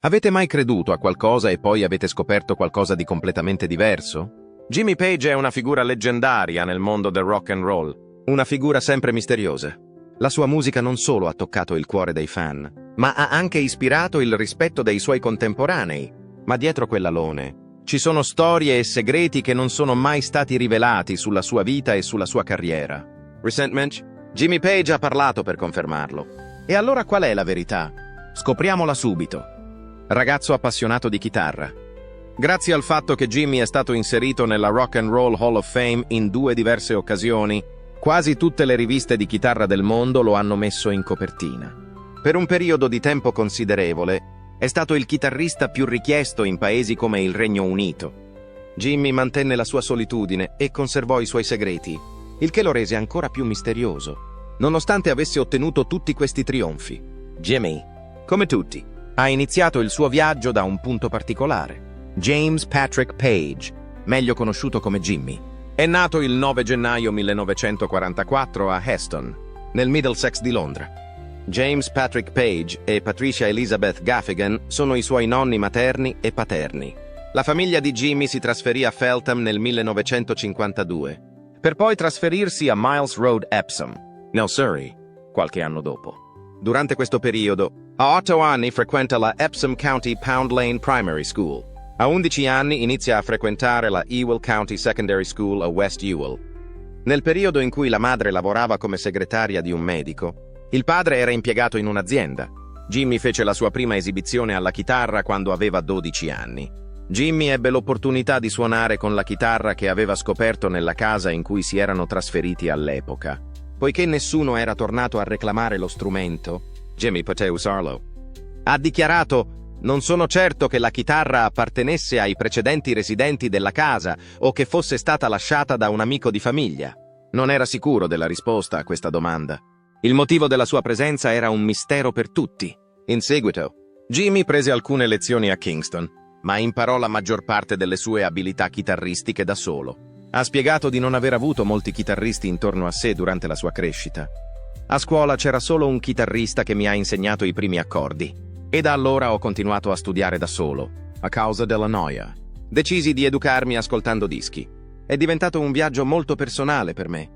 Avete mai creduto a qualcosa e poi avete scoperto qualcosa di completamente diverso? Jimmy Page è una figura leggendaria nel mondo del rock and roll, una figura sempre misteriosa. La sua musica non solo ha toccato il cuore dei fan, ma ha anche ispirato il rispetto dei suoi contemporanei. Ma dietro quell'alone ci sono storie e segreti che non sono mai stati rivelati sulla sua vita e sulla sua carriera. Resentment? Jimmy Page ha parlato per confermarlo. E allora qual è la verità? Scopriamola subito. Ragazzo appassionato di chitarra. Grazie al fatto che Jimmy è stato inserito nella Rock and Roll Hall of Fame in 2 diverse occasioni, quasi tutte le riviste di chitarra del mondo lo hanno messo in copertina. Per un periodo di tempo considerevole, è stato il chitarrista più richiesto in paesi come il Regno Unito. Jimmy mantenne la sua solitudine e conservò i suoi segreti, il che lo rese ancora più misterioso, nonostante avesse ottenuto tutti questi trionfi. Jimmy, come tutti, ha iniziato il suo viaggio da un punto particolare. James Patrick Page, meglio conosciuto come Jimmy, è nato il 9 gennaio 1944 a Heston, nel Middlesex di Londra. James Patrick Page e Patricia Elizabeth Gaffigan sono i suoi nonni materni e paterni. La famiglia di Jimmy si trasferì a Feltham nel 1952, per poi trasferirsi a Miles Road, Epsom, nel Surrey, qualche anno dopo. Durante questo periodo, a 8 anni frequenta la Epsom County Pound Lane Primary School. A 11 anni inizia a frequentare la Ewell County Secondary School a West Ewell. Nel periodo in cui la madre lavorava come segretaria di un medico, il padre era impiegato in un'azienda. Jimmy fece la sua prima esibizione alla chitarra quando aveva 12 anni. Jimmy ebbe l'opportunità di suonare con la chitarra che aveva scoperto nella casa in cui si erano trasferiti all'epoca. Poiché nessuno era tornato a reclamare lo strumento, Jimmy poté usarlo. Ha dichiarato: "Non sono certo che la chitarra appartenesse ai precedenti residenti della casa o che fosse stata lasciata da un amico di famiglia." Non era sicuro della risposta a questa domanda. Il motivo della sua presenza era un mistero per tutti. In seguito, Jimmy prese alcune lezioni a Kingston, ma imparò la maggior parte delle sue abilità chitarristiche da solo. Ha spiegato di non aver avuto molti chitarristi intorno a sé durante la sua crescita. A scuola c'era solo un chitarrista che mi ha insegnato i primi accordi, e da allora ho continuato a studiare da solo, a causa della noia. Decisi di educarmi ascoltando dischi. È diventato un viaggio molto personale per me.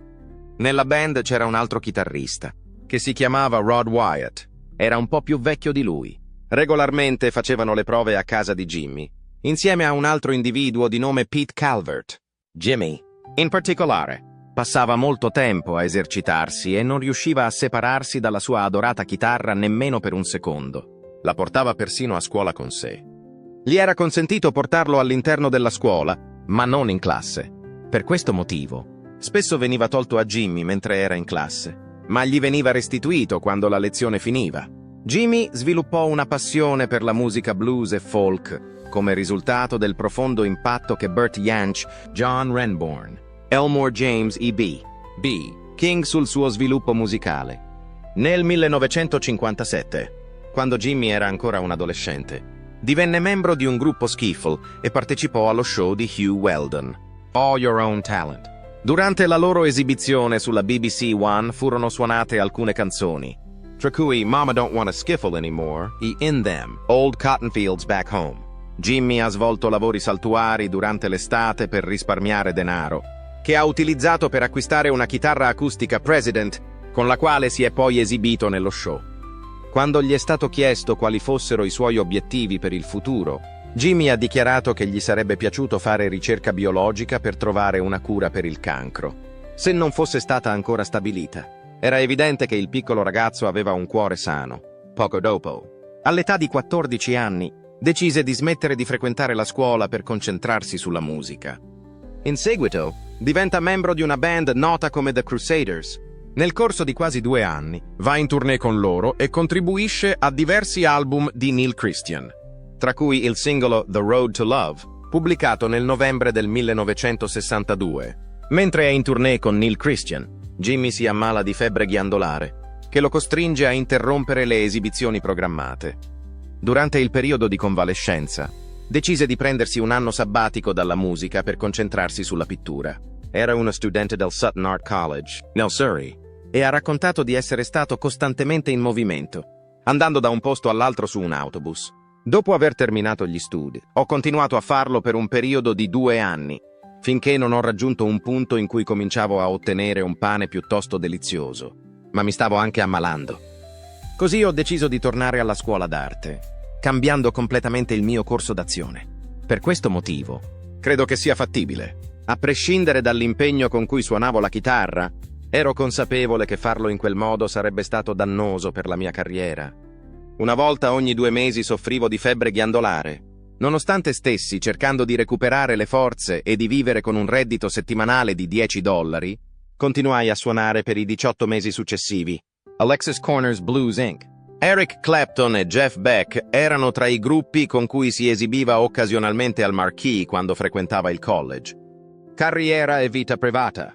Nella band c'era un altro chitarrista, che si chiamava Rod Wyatt. Era un po' più vecchio di lui. Regolarmente facevano le prove a casa di Jimmy, insieme a un altro individuo di nome Pete Calvert. Jimmy, in particolare, passava molto tempo a esercitarsi e non riusciva a separarsi dalla sua adorata chitarra nemmeno per un secondo. La portava persino a scuola con sé. Gli era consentito portarlo all'interno della scuola, ma non in classe. Per questo motivo, spesso veniva tolto a Jimmy mentre era in classe, ma gli veniva restituito quando la lezione finiva. Jimmy sviluppò una passione per la musica blues e folk, come risultato del profondo impatto che Bert Jansch, John Renbourn, Elmore James e B. King sul suo sviluppo musicale. Nel 1957, quando Jimmy era ancora un adolescente, divenne membro di un gruppo skiffle e partecipò allo show di Hugh Weldon, All Your Own Talent. Durante la loro esibizione sulla BBC One furono suonate alcune canzoni, tra cui Mama Don't Wanna Skiffle Anymore e In Them, Old Cotton Fields Back Home. Jimmy ha svolto lavori saltuari durante l'estate per risparmiare denaro, che ha utilizzato per acquistare una chitarra acustica President, con la quale si è poi esibito nello show. Quando gli è stato chiesto quali fossero i suoi obiettivi per il futuro, Jimmy ha dichiarato che gli sarebbe piaciuto fare ricerca biologica per trovare una cura per il cancro, se non fosse stata ancora stabilita. Era evidente che il piccolo ragazzo aveva un cuore sano. Poco dopo, all'età di 14 anni, decise di smettere di frequentare la scuola per concentrarsi sulla musica. In seguito, diventa membro di una band nota come The Crusaders. Nel corso di quasi 2 anni, va in tournée con loro e contribuisce a diversi album di Neil Christian, tra cui il singolo The Road to Love, pubblicato nel novembre del 1962. Mentre è in tournée con Neil Christian, Jimmy si ammala di febbre ghiandolare, che lo costringe a interrompere le esibizioni programmate. Durante il periodo di convalescenza, decise di prendersi un anno sabbatico dalla musica per concentrarsi sulla pittura. Era uno studente del Sutton Art College, nel Surrey, e ha raccontato di essere stato costantemente in movimento, andando da un posto all'altro su un autobus. Dopo aver terminato gli studi, ho continuato a farlo per un periodo di 2 anni, finché non ho raggiunto un punto in cui cominciavo a ottenere un pane piuttosto delizioso, ma mi stavo anche ammalando. Così ho deciso di tornare alla scuola d'arte, cambiando completamente il mio corso d'azione. Per questo motivo, credo che sia fattibile. A prescindere dall'impegno con cui suonavo la chitarra, ero consapevole che farlo in quel modo sarebbe stato dannoso per la mia carriera. Una volta ogni 2 mesi soffrivo di febbre ghiandolare. Nonostante stessi cercando di recuperare le forze e di vivere con un reddito settimanale di $10, continuai a suonare per i 18 mesi successivi. Alexis Corner's Blues Inc. Eric Clapton e Jeff Beck erano tra i gruppi con cui si esibiva occasionalmente al Marquee quando frequentava il college. Carriera e vita privata.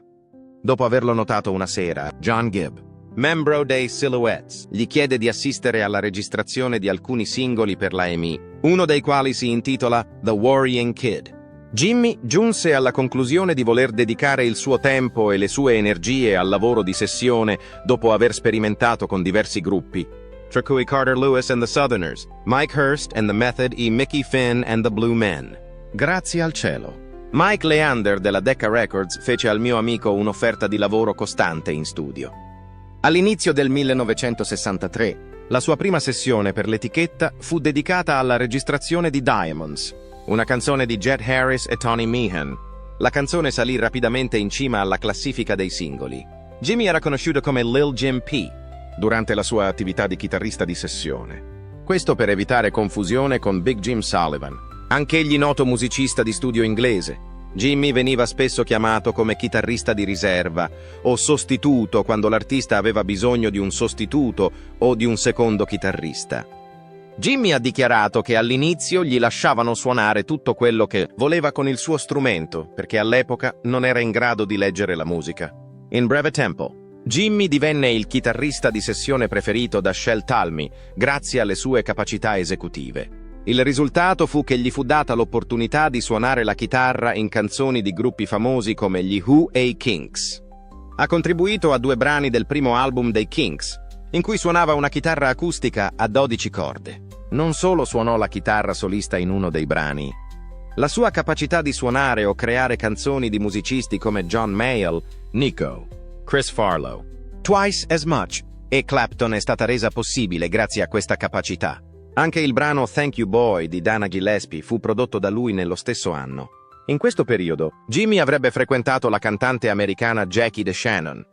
Dopo averlo notato una sera, John Gibb, membro dei Silhouettes, gli chiede di assistere alla registrazione di alcuni singoli per la EMI, uno dei quali si intitola The Worrying Kid. Jimmy giunse alla conclusione di voler dedicare il suo tempo e le sue energie al lavoro di sessione dopo aver sperimentato con diversi gruppi, tra cui Carter Lewis and the Southerners, Mike Hurst and the Method e Mickey Finn and the Blue Men. Grazie al cielo. Mike Leander della Decca Records fece al mio amico un'offerta di lavoro costante in studio. All'inizio del 1963, la sua prima sessione per l'etichetta fu dedicata alla registrazione di Diamonds, una canzone di Jet Harris e Tony Meehan. La canzone salì rapidamente in cima alla classifica dei singoli. Jimmy era conosciuto come Lil Jim P. durante la sua attività di chitarrista di sessione. Questo per evitare confusione con Big Jim Sullivan, anch'egli noto musicista di studio inglese. Jimmy veniva spesso chiamato come chitarrista di riserva o sostituto quando l'artista aveva bisogno di un sostituto o di un secondo chitarrista. Jimmy ha dichiarato che all'inizio gli lasciavano suonare tutto quello che voleva con il suo strumento, perché all'epoca non era in grado di leggere la musica. In breve tempo, Jimmy divenne il chitarrista di sessione preferito da Shel Talmy grazie alle sue capacità esecutive. Il risultato fu che gli fu data l'opportunità di suonare la chitarra in canzoni di gruppi famosi come gli Who e i Kinks. Ha contribuito a 2 brani del primo album dei Kinks, in cui suonava una chitarra acustica a 12 corde. Non solo suonò la chitarra solista in uno dei brani. La sua capacità di suonare o creare canzoni di musicisti come John Mayall, Nico, Chris Farlow, Twice as Much e Clapton è stata resa possibile grazie a questa capacità. Anche il brano Thank You Boy di Dana Gillespie fu prodotto da lui nello stesso anno. In questo periodo, Jimmy avrebbe frequentato la cantante americana Jackie DeShannon.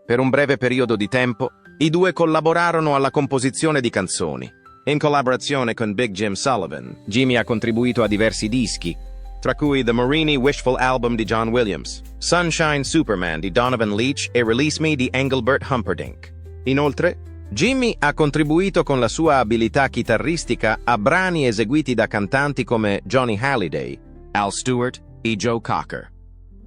Per un breve periodo di tempo, i due collaborarono alla composizione di canzoni. In collaborazione con Big Jim Sullivan, Jimmy ha contribuito a diversi dischi, tra cui The Marini Wishful Album di John Williams, Sunshine Superman di Donovan Leitch e Release Me di Engelbert Humperdinck. Inoltre, Jimmy ha contribuito con la sua abilità chitarristica a brani eseguiti da cantanti come Johnny Hallyday, Al Stewart e Joe Cocker.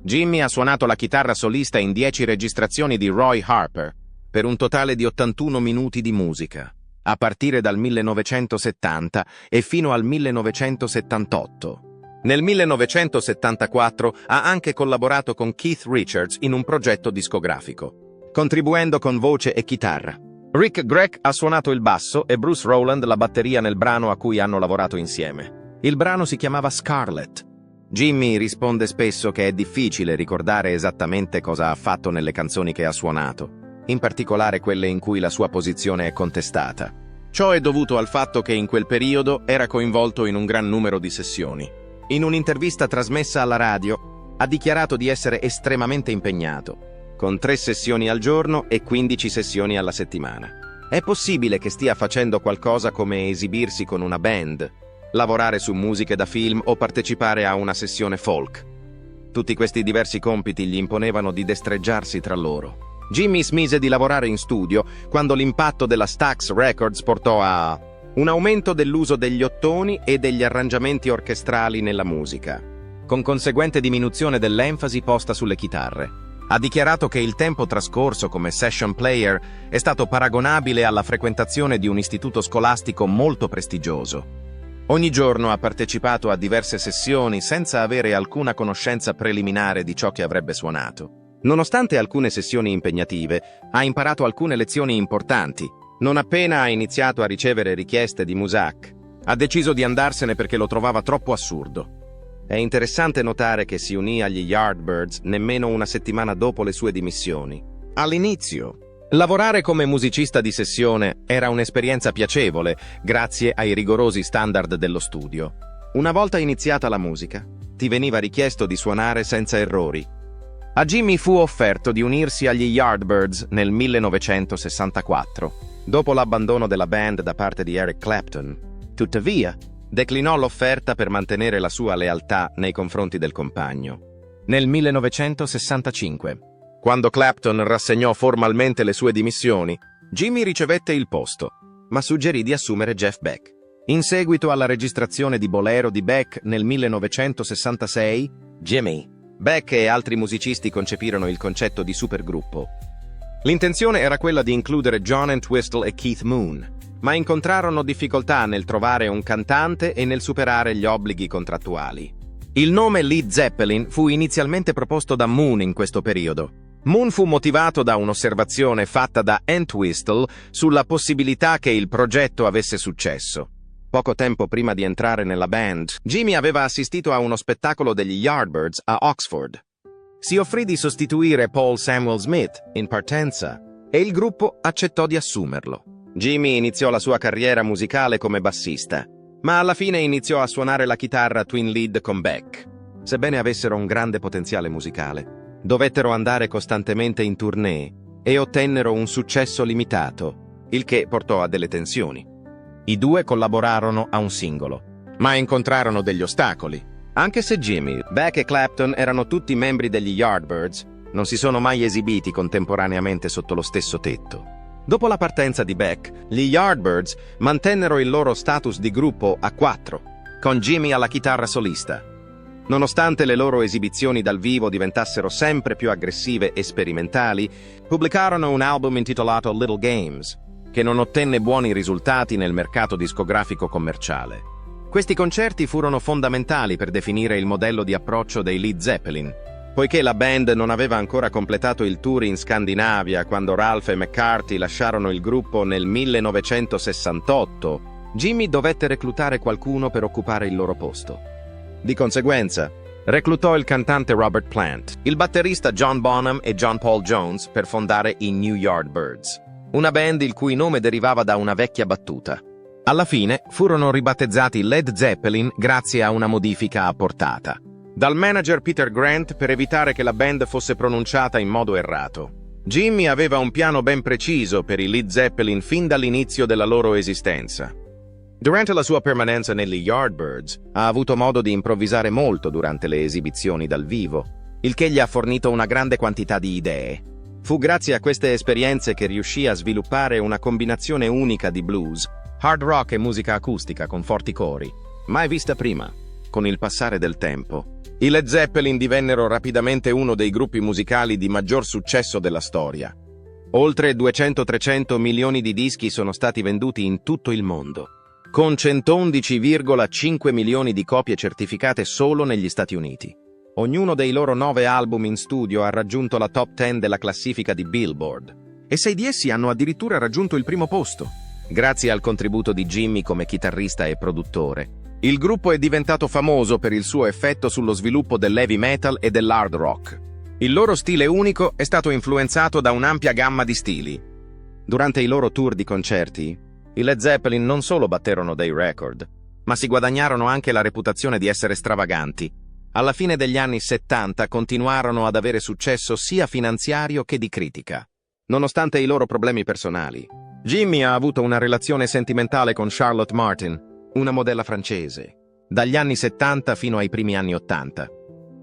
Jimmy ha suonato la chitarra solista in 10 registrazioni di Roy Harper, per un totale di 81 minuti di musica, a partire dal 1970 e fino al 1978. Nel 1974 ha anche collaborato con Keith Richards in un progetto discografico, contribuendo con voce e chitarra. Rick Gregg ha suonato il basso e Bruce Rowland la batteria nel brano a cui hanno lavorato insieme. Il brano si chiamava Scarlet. Jimmy risponde spesso che è difficile ricordare esattamente cosa ha fatto nelle canzoni che ha suonato, in particolare quelle in cui la sua posizione è contestata. Ciò è dovuto al fatto che in quel periodo era coinvolto in un gran numero di sessioni. In un'intervista trasmessa alla radio, ha dichiarato di essere estremamente impegnato, con 3 sessioni al giorno e 15 sessioni alla settimana. È possibile che stia facendo qualcosa come esibirsi con una band, lavorare su musiche da film o partecipare a una sessione folk. Tutti questi diversi compiti gli imponevano di destreggiarsi tra loro. Jimmy smise di lavorare in studio quando l'impatto della Stax Records portò a un aumento dell'uso degli ottoni e degli arrangiamenti orchestrali nella musica, con conseguente diminuzione dell'enfasi posta sulle chitarre. Ha dichiarato che il tempo trascorso come session player è stato paragonabile alla frequentazione di un istituto scolastico molto prestigioso. Ogni giorno ha partecipato a diverse sessioni senza avere alcuna conoscenza preliminare di ciò che avrebbe suonato. Nonostante alcune sessioni impegnative, ha imparato alcune lezioni importanti. Non appena ha iniziato a ricevere richieste di Muzak, Ha deciso di andarsene perché lo trovava troppo assurdo. È interessante notare che si unì agli Yardbirds nemmeno una settimana dopo le sue dimissioni. All'inizio, lavorare come musicista di sessione era un'esperienza piacevole grazie ai rigorosi standard dello studio. Una volta iniziata la musica, ti veniva richiesto di suonare senza errori. A Jimmy fu offerto di unirsi agli Yardbirds nel 1964, dopo l'abbandono della band da parte di Eric Clapton. Tuttavia, declinò l'offerta per mantenere la sua lealtà nei confronti del compagno. Nel 1965, quando Clapton rassegnò formalmente le sue dimissioni, Jimmy ricevette il posto, ma suggerì di assumere Jeff Beck. In seguito alla registrazione di Bolero di Beck nel 1966, Jimmy, Beck e altri musicisti concepirono il concetto di supergruppo. L'intenzione era quella di includere John Entwistle e Keith Moon, ma incontrarono difficoltà nel trovare un cantante e nel superare gli obblighi contrattuali. Il nome Led Zeppelin fu inizialmente proposto da Moon in questo periodo. Moon fu motivato da un'osservazione fatta da Entwistle sulla possibilità che il progetto avesse successo. Poco tempo prima di entrare nella band, Jimmy aveva assistito a uno spettacolo degli Yardbirds a Oxford. Si offrì di sostituire Paul Samuel Smith in partenza e il gruppo accettò di assumerlo. Jimmy iniziò la sua carriera musicale come bassista, ma alla fine iniziò a suonare la chitarra twin lead con Beck. Sebbene avessero un grande potenziale musicale, dovettero andare costantemente in tournée e ottennero un successo limitato, il che portò a delle tensioni. I due collaborarono a un singolo, ma incontrarono degli ostacoli. Anche se Jimmy, Beck e Clapton erano tutti membri degli Yardbirds, non si sono mai esibiti contemporaneamente sotto lo stesso tetto. Dopo la partenza di Beck, gli Yardbirds mantennero il loro status di gruppo a 4, con Jimmy alla chitarra solista. Nonostante le loro esibizioni dal vivo diventassero sempre più aggressive e sperimentali, pubblicarono un album intitolato Little Games, che non ottenne buoni risultati nel mercato discografico commerciale. Questi concerti furono fondamentali per definire il modello di approccio dei Led Zeppelin, poiché la band non aveva ancora completato il tour in Scandinavia quando Ralph e McCarthy lasciarono il gruppo nel 1968. Jimmy dovette reclutare qualcuno per occupare il loro posto. Di conseguenza, reclutò il cantante Robert Plant, il batterista John Bonham e John Paul Jones per fondare i New Yardbirds, una band il cui nome derivava da una vecchia battuta. Alla fine furono ribattezzati Led Zeppelin grazie a una modifica apportata dal manager Peter Grant per evitare che la band fosse pronunciata in modo errato. Jimmy aveva un piano ben preciso per i Led Zeppelin fin dall'inizio della loro esistenza. Durante la sua permanenza negli Yardbirds, ha avuto modo di improvvisare molto durante le esibizioni dal vivo, il che gli ha fornito una grande quantità di idee. Fu grazie a queste esperienze che riuscì a sviluppare una combinazione unica di blues, hard rock e musica acustica con forti cori, mai vista prima. Con il passare del tempo, i Led Zeppelin divennero rapidamente uno dei gruppi musicali di maggior successo della storia. Oltre 200-300 milioni di dischi sono stati venduti in tutto il mondo, con 111,5 milioni di copie certificate solo negli Stati Uniti. Ognuno dei loro 9 album in studio ha raggiunto la top 10 della classifica di Billboard, e 6 di essi hanno addirittura raggiunto il primo posto. Grazie al contributo di Jimmy come chitarrista e produttore, il gruppo è diventato famoso per il suo effetto sullo sviluppo dell'heavy metal e dell'hard rock. Il loro stile unico è stato influenzato da un'ampia gamma di stili. Durante i loro tour di concerti, i Led Zeppelin non solo batterono dei record, ma si guadagnarono anche la reputazione di essere stravaganti. Alla fine degli anni 70 continuarono ad avere successo sia finanziario che di critica. Nonostante i loro problemi personali, Jimmy ha avuto una relazione sentimentale con Charlotte Martin, una modella francese, dagli anni 70 fino ai primi anni 80.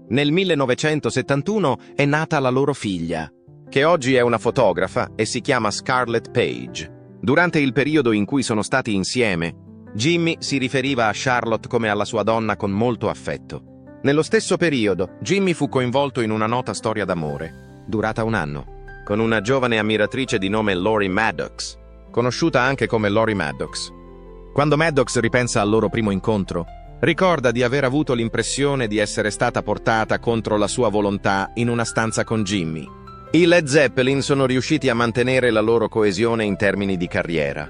Nel 1971 è nata la loro figlia, che oggi è una fotografa e si chiama Scarlett Page. Durante il periodo in cui sono stati insieme, Jimmy si riferiva a Charlotte come alla sua donna con molto affetto. Nello stesso periodo, Jimmy fu coinvolto in una nota storia d'amore, durata un anno, con una giovane ammiratrice di nome Lori Maddox, conosciuta anche come Lori Maddox. Quando Maddox ripensa al loro primo incontro, ricorda di aver avuto l'impressione di essere stata portata contro la sua volontà in una stanza con Jimmy. I Led Zeppelin sono riusciti a mantenere la loro coesione in termini di carriera.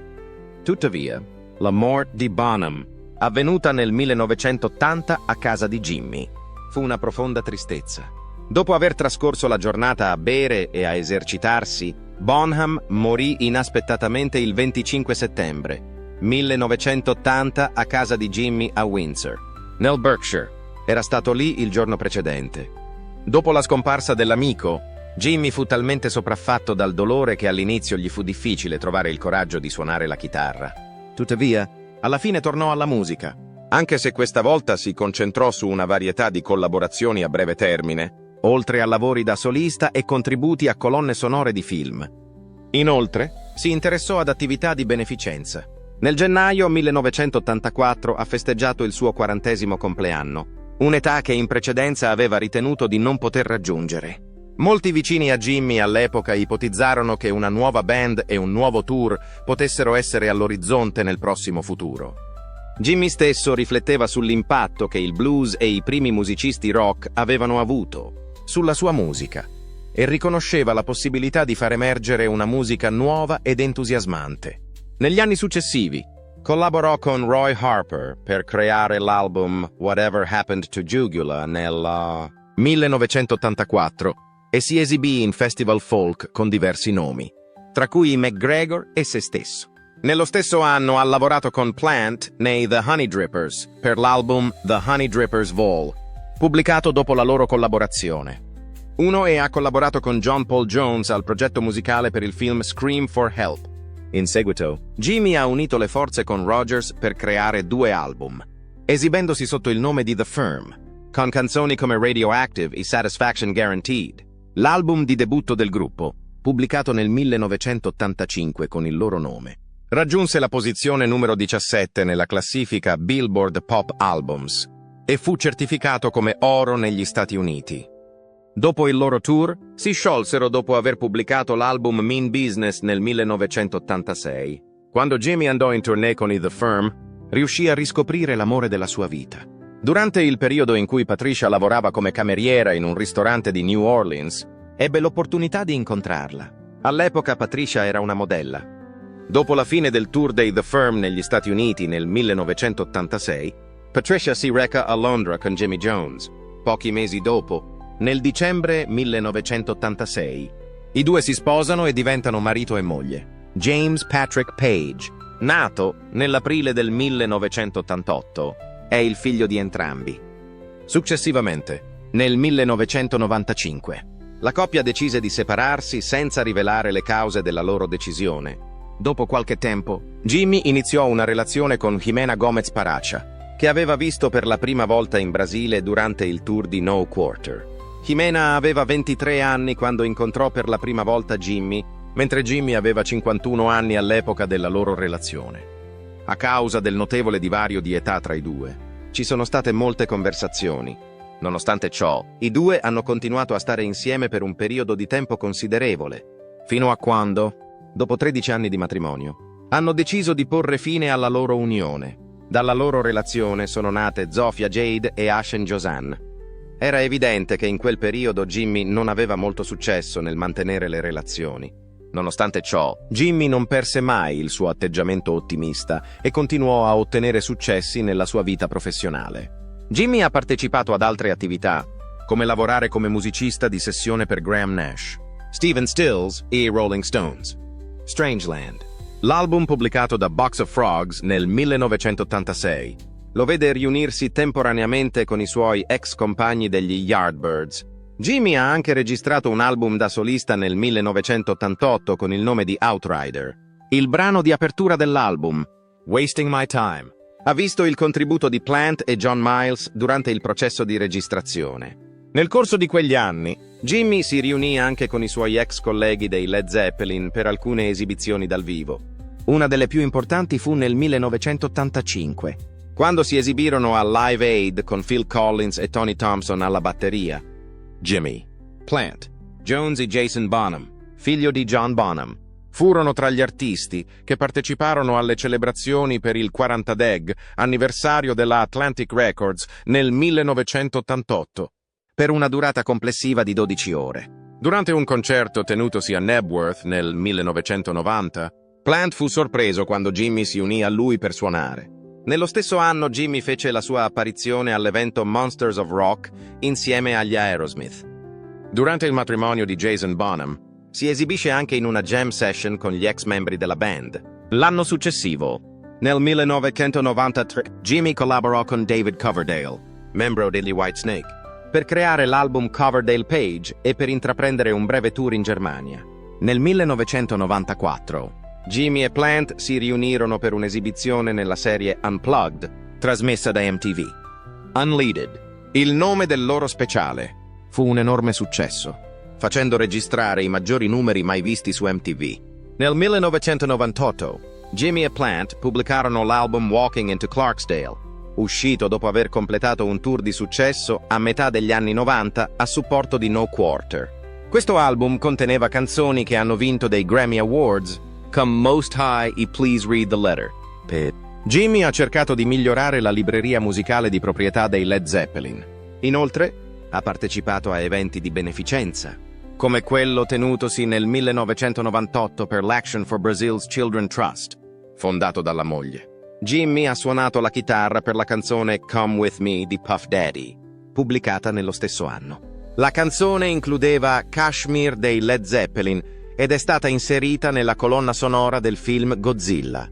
Tuttavia, la morte di Bonham avvenuta nel 1980 a casa di Jimmy. Fu una profonda tristezza. Dopo aver trascorso la giornata a bere e a esercitarsi, Bonham morì inaspettatamente il 25 settembre 1980 a casa di Jimmy a Windsor, nel Berkshire. Era stato lì il giorno precedente. Dopo la scomparsa dell'amico, Jimmy fu talmente sopraffatto dal dolore che all'inizio gli fu difficile trovare il coraggio di suonare la chitarra. Tuttavia, alla fine tornò alla musica, anche se questa volta si concentrò su una varietà di collaborazioni a breve termine, oltre a lavori da solista e contributi a colonne sonore di film. Inoltre, si interessò ad attività di beneficenza. Nel gennaio 1984 ha festeggiato il suo 40° compleanno, un'età che in precedenza aveva ritenuto di non poter raggiungere. Molti vicini a Jimmy all'epoca ipotizzarono che una nuova band e un nuovo tour potessero essere all'orizzonte nel prossimo futuro. Jimmy stesso rifletteva sull'impatto che il blues e i primi musicisti rock avevano avuto sulla sua musica e riconosceva la possibilità di far emergere una musica nuova ed entusiasmante. Negli anni successivi, collaborò con Roy Harper per creare l'album Whatever Happened to Jugula nel 1984 e si esibì in festival folk con diversi nomi, tra cui McGregor e se stesso. Nello stesso anno ha lavorato con Plant nei The Honey Drippers per l'album The Honey Drippers Vol, pubblicato dopo la loro collaborazione. E ha collaborato con John Paul Jones al progetto musicale per il film Scream for Help. In seguito, Jimmy ha unito le forze con Rogers per creare 2 album, esibendosi sotto il nome di The Firm, con canzoni come Radioactive e Satisfaction Guaranteed. L'album di debutto del gruppo, pubblicato nel 1985 con il loro nome, raggiunse la posizione numero 17 nella classifica Billboard Pop Albums e fu certificato come oro negli Stati Uniti. Dopo il loro tour, si sciolsero dopo aver pubblicato l'album Mean Business nel 1986. Quando Jimmy andò in tournée con i The Firm, riuscì a riscoprire l'amore della sua vita. Durante il periodo in cui Patricia lavorava come cameriera in un ristorante di New Orleans, ebbe l'opportunità di incontrarla. All'epoca Patricia era una modella. Dopo la fine del tour dei The Firm negli Stati Uniti nel 1986, Patricia si reca a Londra con Jimmy Jones. Pochi mesi dopo, nel dicembre 1986, i due si sposano e diventano marito e moglie. James Patrick Page, nato nell'aprile del 1988, è il figlio di entrambi. Successivamente, nel 1995, la coppia decise di separarsi senza rivelare le cause della loro decisione. Dopo qualche tempo, Jimmy iniziò una relazione con Jimena Gomez Paracha, che aveva visto per la prima volta in Brasile durante il tour di No Quarter. Jimena aveva 23 anni quando incontrò per la prima volta Jimmy, mentre Jimmy aveva 51 anni all'epoca della loro relazione. A causa del notevole divario di età tra i due, ci sono state molte conversazioni. Nonostante ciò, i due hanno continuato a stare insieme per un periodo di tempo considerevole, fino a quando, dopo 13 anni di matrimonio, hanno deciso di porre fine alla loro unione. Dalla loro relazione sono nate Zofia Jade e Ashen Josanne. Era evidente che in quel periodo Jimmy non aveva molto successo nel mantenere le relazioni. Nonostante ciò, Jimmy non perse mai il suo atteggiamento ottimista e continuò a ottenere successi nella sua vita professionale. Jimmy ha partecipato ad altre attività, come lavorare come musicista di sessione per Graham Nash, Stephen Stills e i Rolling Stones. Strangeland, l'album pubblicato da Box of Frogs nel 1986, lo vede riunirsi temporaneamente con i suoi ex compagni degli Yardbirds. Jimmy ha anche registrato un album da solista nel 1988 con il nome di Outrider. Il brano di apertura dell'album, Wasting My Time, ha visto il contributo di Plant e John Miles durante il processo di registrazione. Nel corso di quegli anni, Jimmy si riunì anche con i suoi ex colleghi dei Led Zeppelin per alcune esibizioni dal vivo. Una delle più importanti fu nel 1985, quando si esibirono a Live Aid con Phil Collins e Tony Thompson alla batteria. Jimmy, Plant, Jones e Jason Bonham, figlio di John Bonham, furono tra gli artisti che parteciparono alle celebrazioni per il 40th anniversario della Atlantic Records nel 1988, per una durata complessiva di 12 ore. Durante un concerto tenutosi a Knebworth nel 1990, Plant fu sorpreso quando Jimmy si unì a lui per suonare. Nello stesso anno Jimmy fece la sua apparizione all'evento Monsters of Rock insieme agli Aerosmith. Durante il matrimonio di Jason Bonham, si esibisce anche in una jam session con gli ex membri della band. L'anno successivo, nel 1993, Jimmy collaborò con David Coverdale, membro degli Whitesnake, per creare l'album Coverdale Page e per intraprendere un breve tour in Germania. Nel 1994, Jimmy e Plant si riunirono per un'esibizione nella serie Unplugged, trasmessa da MTV. Unleaded, il nome del loro speciale, fu un enorme successo, facendo registrare i maggiori numeri mai visti su MTV. Nel 1998, Jimmy e Plant pubblicarono l'album Walking into Clarksdale, uscito dopo aver completato un tour di successo a metà degli anni 90 a supporto di No Quarter. Questo album conteneva canzoni che hanno vinto dei Grammy Awards, come Most High e Please Read the Letter. Jimmy ha cercato di migliorare la libreria musicale di proprietà dei Led Zeppelin. Inoltre, ha partecipato a eventi di beneficenza, come quello tenutosi nel 1998 per l'Action for Brazil's Children Trust, fondato dalla moglie. Jimmy ha suonato la chitarra per la canzone Come With Me di Puff Daddy, pubblicata nello stesso anno. La canzone includeva Kashmir dei Led Zeppelin ed è stata inserita nella colonna sonora del film Godzilla.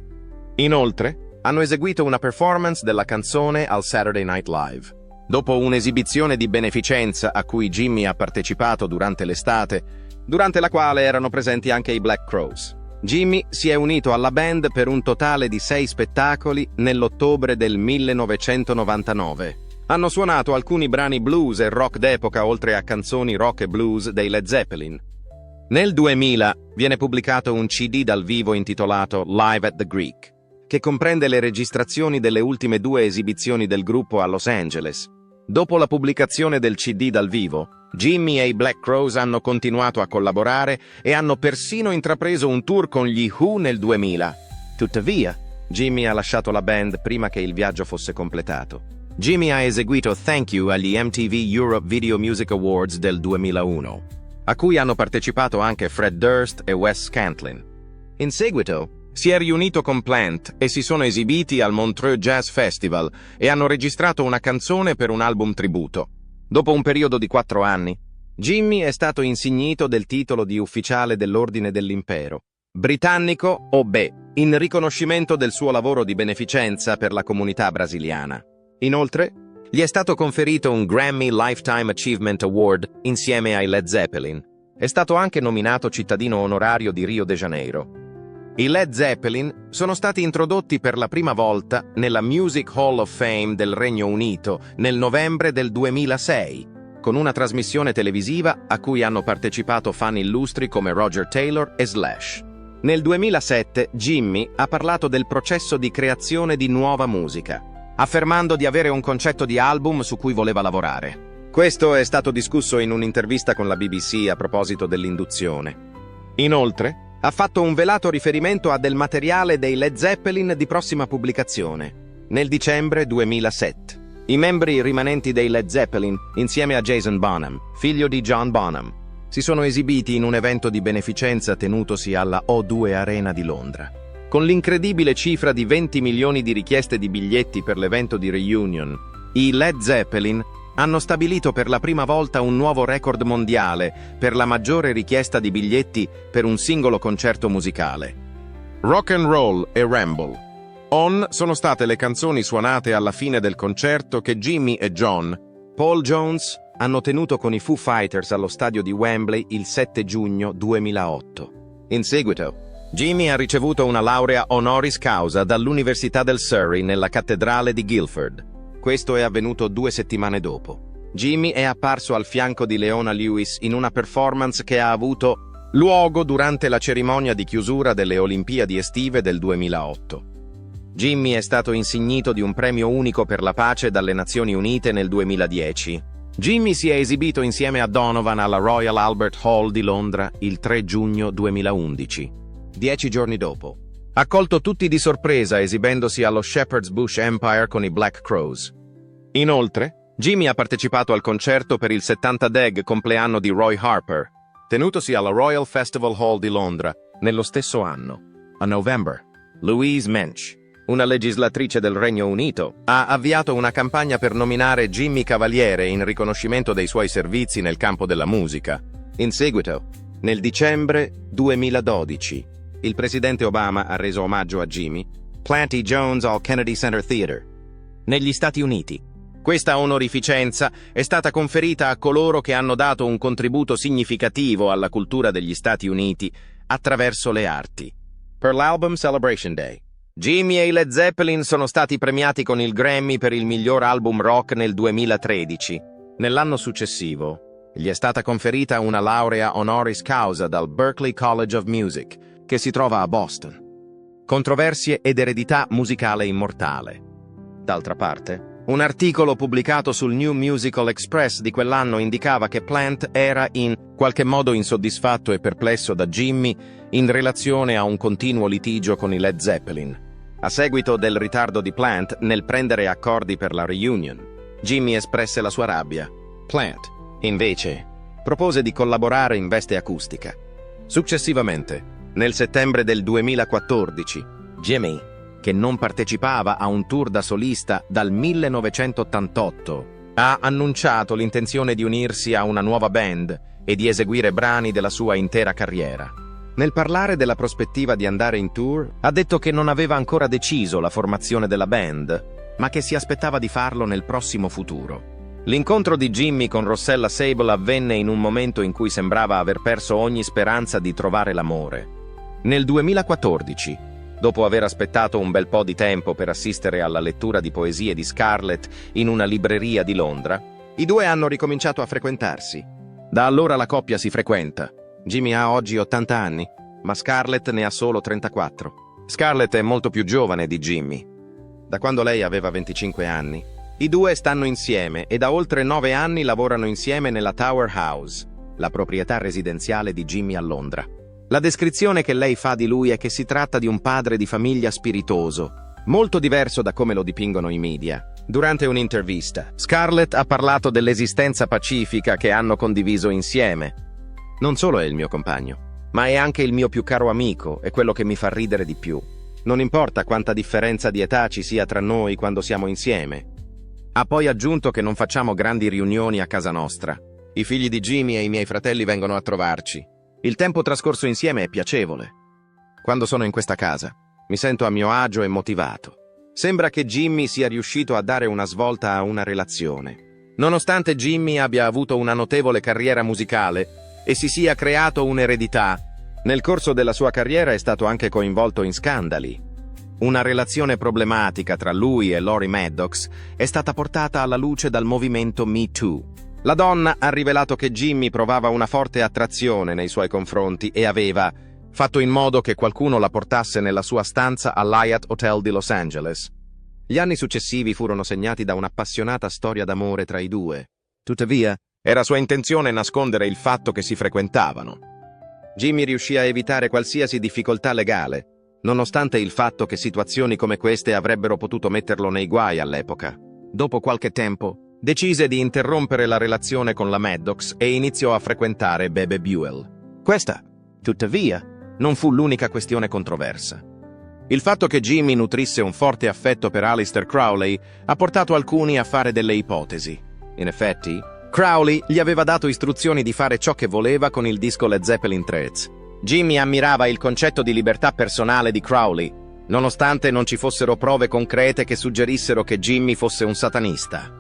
Inoltre, hanno eseguito una performance della canzone al Saturday Night Live. Dopo un'esibizione di beneficenza a cui Jimmy ha partecipato durante l'estate, durante la quale erano presenti anche i Black Crowes, Jimmy si è unito alla band per un totale di 6 spettacoli nell'ottobre del 1999. Hanno suonato alcuni brani blues e rock d'epoca oltre a canzoni rock e blues dei Led Zeppelin. Nel 2000 viene pubblicato un CD dal vivo intitolato Live at the Greek, che comprende le registrazioni delle ultime 2 esibizioni del gruppo a Los Angeles. Dopo la pubblicazione del CD dal vivo, Jimmy e i Black Crowes hanno continuato a collaborare e hanno persino intrapreso un tour con gli Who nel 2000. Tuttavia, Jimmy ha lasciato la band prima che il viaggio fosse completato. Jimmy ha eseguito Thank You agli MTV Europe Video Music Awards del 2001, a cui hanno partecipato anche Fred Durst e Wes Scantlin. In seguito, si è riunito con Plant e si sono esibiti al Montreux Jazz Festival e hanno registrato una canzone per un album tributo. Dopo un periodo di 4 anni, Jimmy è stato insignito del titolo di ufficiale dell'Ordine dell'Impero britannico OB, in riconoscimento del suo lavoro di beneficenza per la comunità brasiliana. Inoltre, gli è stato conferito un Grammy Lifetime Achievement Award insieme ai Led Zeppelin. È stato anche nominato cittadino onorario di Rio de Janeiro. I Led Zeppelin sono stati introdotti per la prima volta nella Music Hall of Fame del Regno Unito nel novembre del 2006, con una trasmissione televisiva a cui hanno partecipato fan illustri come Roger Taylor e Slash. Nel 2007 Jimmy ha parlato del processo di creazione di nuova musica, affermando di avere un concetto di album su cui voleva lavorare. Questo è stato discusso in un'intervista con la BBC a proposito dell'induzione. Inoltre, ha fatto un velato riferimento a del materiale dei Led Zeppelin di prossima pubblicazione, nel dicembre 2007. I membri rimanenti dei Led Zeppelin, insieme a Jason Bonham, figlio di John Bonham, si sono esibiti in un evento di beneficenza tenutosi alla O2 Arena di Londra. Con l'incredibile cifra di 20 milioni di richieste di biglietti per l'evento di reunion, i Led Zeppelin hanno stabilito per la prima volta un nuovo record mondiale per la maggiore richiesta di biglietti per un singolo concerto musicale. Rock and Roll e Ramble. On sono state le canzoni suonate alla fine del concerto che Jimmy e John, Paul Jones, hanno tenuto con i Foo Fighters allo stadio di Wembley il 7 giugno 2008. In seguito, Jimmy ha ricevuto una laurea honoris causa dall'Università del Surrey nella cattedrale di Guildford. Questo è avvenuto 2 settimane dopo. Jimmy è apparso al fianco di Leona Lewis in una performance che ha avuto luogo durante la cerimonia di chiusura delle Olimpiadi estive del 2008. Jimmy è stato insignito di un premio unico per la pace dalle Nazioni Unite nel 2010. Jimmy si è esibito insieme a Donovan alla Royal Albert Hall di Londra il 3 giugno 2011. 10 giorni dopo, ha colto tutti di sorpresa esibendosi allo Shepherd's Bush Empire con i Black Crowes. Inoltre, Jimmy ha partecipato al concerto per il 70º compleanno di Roy Harper, tenutosi alla Royal Festival Hall di Londra nello stesso anno. A November, Louise Mensch, una legislatrice del Regno Unito, ha avviato una campagna per nominare Jimmy Cavaliere in riconoscimento dei suoi servizi nel campo della musica. In seguito, nel dicembre 2012, il presidente Obama ha reso omaggio a Jimmy Plant E. Jones al Kennedy Center Theater, negli Stati Uniti. Questa onorificenza è stata conferita a coloro che hanno dato un contributo significativo alla cultura degli Stati Uniti attraverso le arti. Per l'album Celebration Day, Jimmy e i Led Zeppelin sono stati premiati con il Grammy per il miglior album rock nel 2013. Nell'anno successivo, gli è stata conferita una laurea honoris causa dal Berklee College of Music, che si trova a Boston. Controversie ed eredità musicale immortale. D'altra parte, un articolo pubblicato sul New Musical Express di quell'anno indicava che Plant era in qualche modo insoddisfatto e perplesso da Jimmy in relazione a un continuo litigio con i Led Zeppelin. A seguito del ritardo di Plant nel prendere accordi per la reunion, Jimmy espresse la sua rabbia. Plant, invece, propose di collaborare in veste acustica. Successivamente, nel settembre del 2014, Jimmy, che non partecipava a un tour da solista dal 1988, ha annunciato l'intenzione di unirsi a una nuova band e di eseguire brani della sua intera carriera. Nel parlare della prospettiva di andare in tour, ha detto che non aveva ancora deciso la formazione della band, ma che si aspettava di farlo nel prossimo futuro. L'incontro di Jimmy con Rossella Sable avvenne in un momento in cui sembrava aver perso ogni speranza di trovare l'amore. Nel 2014, dopo aver aspettato un bel po' di tempo per assistere alla lettura di poesie di Scarlett in una libreria di Londra, i due hanno ricominciato a frequentarsi. Da allora la coppia si frequenta. Jimmy ha oggi 80 anni, ma Scarlett ne ha solo 34. Scarlett è molto più giovane di Jimmy. Da quando lei aveva 25 anni, i due stanno insieme e da oltre 9 anni lavorano insieme nella Tower House, la proprietà residenziale di Jimmy a Londra. La descrizione che lei fa di lui è che si tratta di un padre di famiglia spiritoso, molto diverso da come lo dipingono i media. Durante un'intervista, Scarlett ha parlato dell'esistenza pacifica che hanno condiviso insieme. Non solo è il mio compagno, ma è anche il mio più caro amico e quello che mi fa ridere di più. Non importa quanta differenza di età ci sia tra noi quando siamo insieme. Ha poi aggiunto che non facciamo grandi riunioni a casa nostra. I figli di Jimmy e i miei fratelli vengono a trovarci. Il tempo trascorso insieme è piacevole. Quando sono in questa casa, mi sento a mio agio e motivato. Sembra che Jimmy sia riuscito a dare una svolta a una relazione. Nonostante Jimmy abbia avuto una notevole carriera musicale e si sia creato un'eredità, nel corso della sua carriera è stato anche coinvolto in scandali. Una relazione problematica tra lui e Lori Maddox è stata portata alla luce dal movimento Me Too. La donna ha rivelato che Jimmy provava una forte attrazione nei suoi confronti e aveva fatto in modo che qualcuno la portasse nella sua stanza all'Hyatt Hotel di Los Angeles. Gli anni successivi furono segnati da un'appassionata storia d'amore tra i due. Tuttavia, era sua intenzione nascondere il fatto che si frequentavano. Jimmy riuscì a evitare qualsiasi difficoltà legale, nonostante il fatto che situazioni come queste avrebbero potuto metterlo nei guai all'epoca. Dopo qualche tempo, decise di interrompere la relazione con la Maddox e iniziò a frequentare Bebe Buell. Questa, tuttavia, non fu l'unica questione controversa. Il fatto che Jimmy nutrisse un forte affetto per Aleister Crowley ha portato alcuni a fare delle ipotesi. In effetti, Crowley gli aveva dato istruzioni di fare ciò che voleva con il disco Led Zeppelin 3. Jimmy ammirava il concetto di libertà personale di Crowley, nonostante non ci fossero prove concrete che suggerissero che Jimmy fosse un satanista.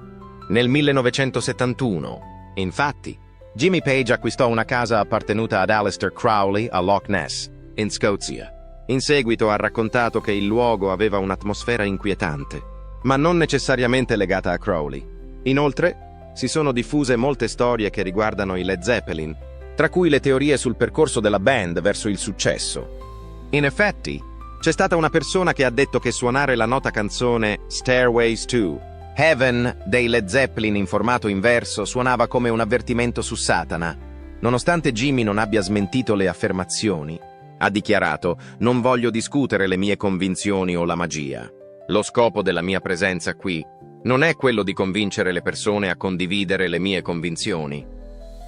Nel 1971, infatti, Jimmy Page acquistò una casa appartenuta ad Aleister Crowley a Loch Ness, in Scozia. In seguito ha raccontato che il luogo aveva un'atmosfera inquietante, ma non necessariamente legata a Crowley. Inoltre, si sono diffuse molte storie che riguardano i Led Zeppelin, tra cui le teorie sul percorso della band verso il successo. In effetti, c'è stata una persona che ha detto che suonare la nota canzone Stairways to Heaven dei Led Zeppelin in formato inverso suonava come un avvertimento su Satana. Nonostante Jimmy non abbia smentito le affermazioni, ha dichiarato: «Non voglio discutere le mie convinzioni o la magia. Lo scopo della mia presenza qui non è quello di convincere le persone a condividere le mie convinzioni».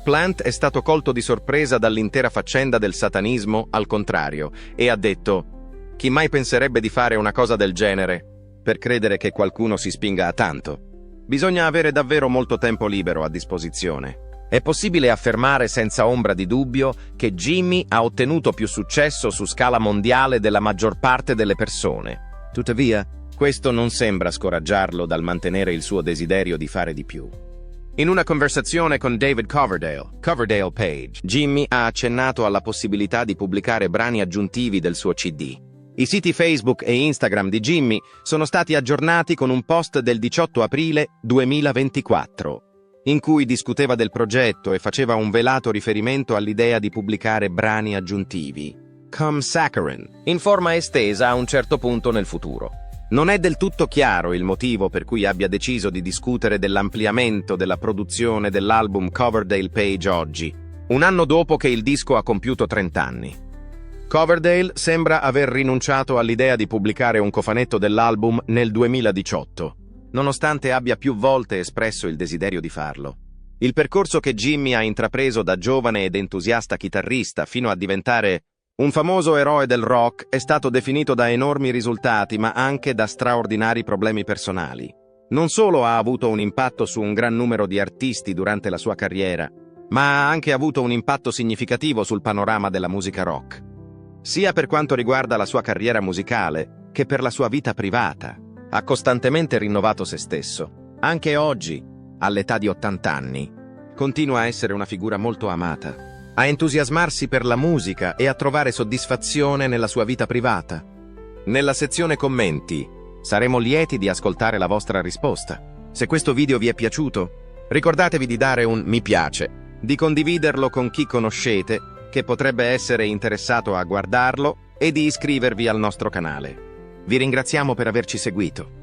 Plant è stato colto di sorpresa dall'intera faccenda del satanismo, al contrario, e ha detto: Chi mai penserebbe di fare una cosa del genere per credere che qualcuno si spinga a tanto? Bisogna avere davvero molto tempo libero a disposizione. È possibile affermare senza ombra di dubbio che Jimmy ha ottenuto più successo su scala mondiale della maggior parte delle persone. Tuttavia, questo non sembra scoraggiarlo dal mantenere il suo desiderio di fare di più. In una conversazione con David Coverdale Page, Jimmy ha accennato alla possibilità di pubblicare brani aggiuntivi del suo CD. I siti Facebook e Instagram di Jimmy sono stati aggiornati con un post del 18 aprile 2024, in cui discuteva del progetto e faceva un velato riferimento all'idea di pubblicare brani aggiuntivi, come Saccharine, in forma estesa a un certo punto nel futuro. Non è del tutto chiaro il motivo per cui abbia deciso di discutere dell'ampliamento della produzione dell'album Coverdale Page oggi, un anno dopo che il disco ha compiuto 30 anni. Coverdale sembra aver rinunciato all'idea di pubblicare un cofanetto dell'album nel 2018, nonostante abbia più volte espresso il desiderio di farlo. Il percorso che Jimmy ha intrapreso da giovane ed entusiasta chitarrista fino a diventare un famoso eroe del rock è stato definito da enormi risultati, ma anche da straordinari problemi personali. Non solo ha avuto un impatto su un gran numero di artisti durante la sua carriera, ma ha anche avuto un impatto significativo sul panorama della musica rock, sia per quanto riguarda la sua carriera musicale che per la sua vita privata. Ha costantemente rinnovato se stesso. Anche oggi, all'età di 80 anni, continua a essere una figura molto amata, a entusiasmarsi per la musica e a trovare soddisfazione nella sua vita privata. Nella sezione commenti saremo lieti di ascoltare la vostra risposta. Se questo video vi è piaciuto, ricordatevi di dare un mi piace, di condividerlo con chi conoscete che potrebbe essere interessato a guardarlo e di iscrivervi al nostro canale. Vi ringraziamo per averci seguito.